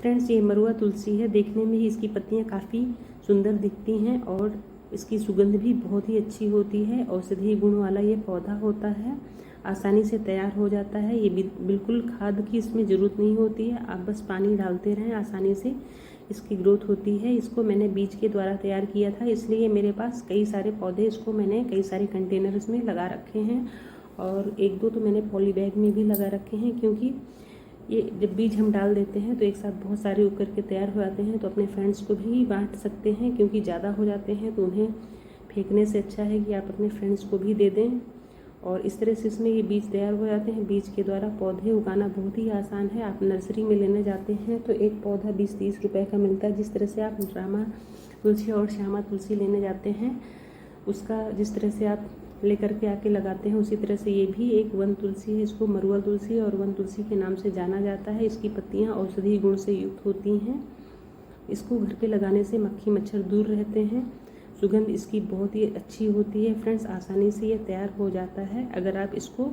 Friends ये मरुआ तुलसी है, देखने में ही इसकी पत्तियाँ काफ़ी सुंदर दिखती हैं और इसकी सुगंध भी बहुत ही अच्छी होती है। औषधीय गुण वाला ये पौधा होता है, आसानी से तैयार हो जाता है। ये बिल्कुल खाद की इसमें ज़रूरत नहीं होती है, आप बस पानी डालते रहें, आसानी से इसकी ग्रोथ होती है। इसको मैंने बीज के द्वारा तैयार किया था, इसलिए मेरे पास कई सारे पौधे, इसको मैंने कई सारे कंटेनर्स में लगा रखे हैं और एक दो तो मैंने पॉली बैग में भी लगा रखे हैं, क्योंकि ये जब बीज हम डाल देते हैं तो एक साथ बहुत सारे उग करके तैयार हो जाते हैं, तो अपने फ्रेंड्स को भी बांट सकते हैं, क्योंकि ज़्यादा हो जाते हैं तो उन्हें फेंकने से अच्छा है कि आप अपने फ्रेंड्स को भी दे दें। और इस तरह से इसमें ये बीज तैयार हो जाते हैं। बीज के द्वारा पौधे उगाना बहुत ही आसान है। आप नर्सरी में लेने जाते हैं तो एक पौधा 20-30 रुपए का मिलता है। जिस तरह से आप रामा तुलसी और श्यामा तुलसी लेने जाते हैं, उसका जिस तरह से आप लेकर के आके लगाते हैं, उसी तरह से ये भी एक वन तुलसी है। इसको मरुआ तुलसी और वन तुलसी के नाम से जाना जाता है। इसकी पत्तियाँ औषधीय गुण से युक्त होती हैं। इसको घर पे लगाने से मक्खी मच्छर दूर रहते हैं। सुगंध इसकी बहुत ही अच्छी होती है। फ्रेंड्स आसानी से ये तैयार हो जाता है। अगर आप इसको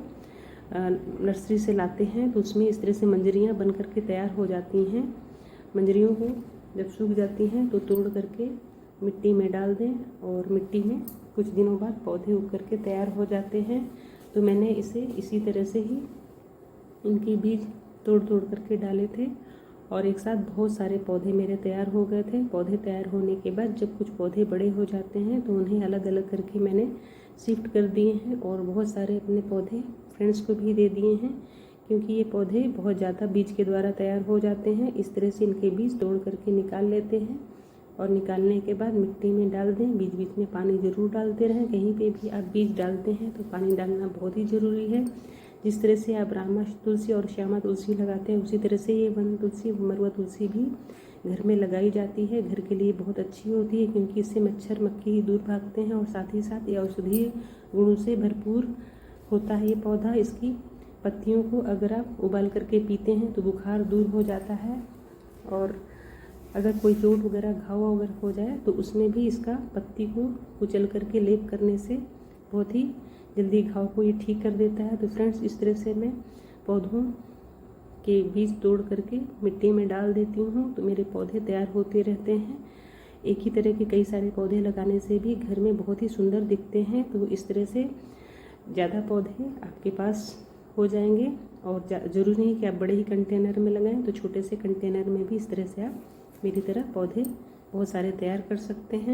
नर्सरी से लाते हैं तो उसमें इस तरह से मंजरियाँ बन करके तैयार हो जाती हैं। मंजरियों को जब सूख जाती हैं तो तोड़ करके मिट्टी में डाल दें और मिट्टी में कुछ दिनों बाद पौधे उग करके तैयार हो जाते हैं। तो मैंने इसे इसी तरह से ही इनके बीज तोड़ तोड़ करके डाले थे और एक साथ बहुत सारे पौधे मेरे तैयार हो गए थे। पौधे तैयार होने के बाद जब कुछ पौधे बड़े हो जाते हैं तो उन्हें अलग अलग करके मैंने शिफ्ट कर दिए हैं और बहुत सारे अपने पौधे फ्रेंड्स को भी दे दिए हैं, क्योंकि ये पौधे बहुत ज़्यादा बीज के द्वारा तैयार हो जाते हैं। इस तरह से इनके बीज तोड़ करके निकाल लेते हैं और निकालने के बाद मिट्टी में डाल दें। बीच बीच में पानी ज़रूर डालते रहें। कहीं पे भी आप बीज डालते हैं तो पानी डालना बहुत ही ज़रूरी है। जिस तरह से आप रामा तुलसी और श्यामा तुलसी लगाते हैं, उसी तरह से ये वन तुलसी, मरुआ तुलसी भी घर में लगाई जाती है। घर के लिए बहुत अच्छी होती है, क्योंकि इससे मच्छर मक्खी दूर भागते हैं और साथ ही साथ ये औषधीय गुणों से भरपूर होता है ये पौधा। इसकी पत्तियों को अगर आप उबाल करके पीते हैं तो बुखार दूर हो जाता है, और अगर कोई चोट वगैरह घाव वगैरह हो जाए तो उसमें भी इसका पत्ती को कुचल करके लेप करने से बहुत ही जल्दी घाव को ये ठीक कर देता है। तो फ्रेंड्स इस तरह से मैं पौधों के बीज तोड़ करके मिट्टी में डाल देती हूँ, तो मेरे पौधे तैयार होते रहते हैं। एक ही तरह के कई सारे पौधे लगाने से भी घर में बहुत ही सुंदर दिखते हैं। तो इस तरह से ज़्यादा पौधे आपके पास हो जाएंगे और ज़रूरी नहीं कि आप बड़े ही कंटेनर में लगाएं, तो छोटे से कंटेनर में भी इस तरह से आप मेरी तरह पौधे बहुत सारे तैयार कर सकते हैं।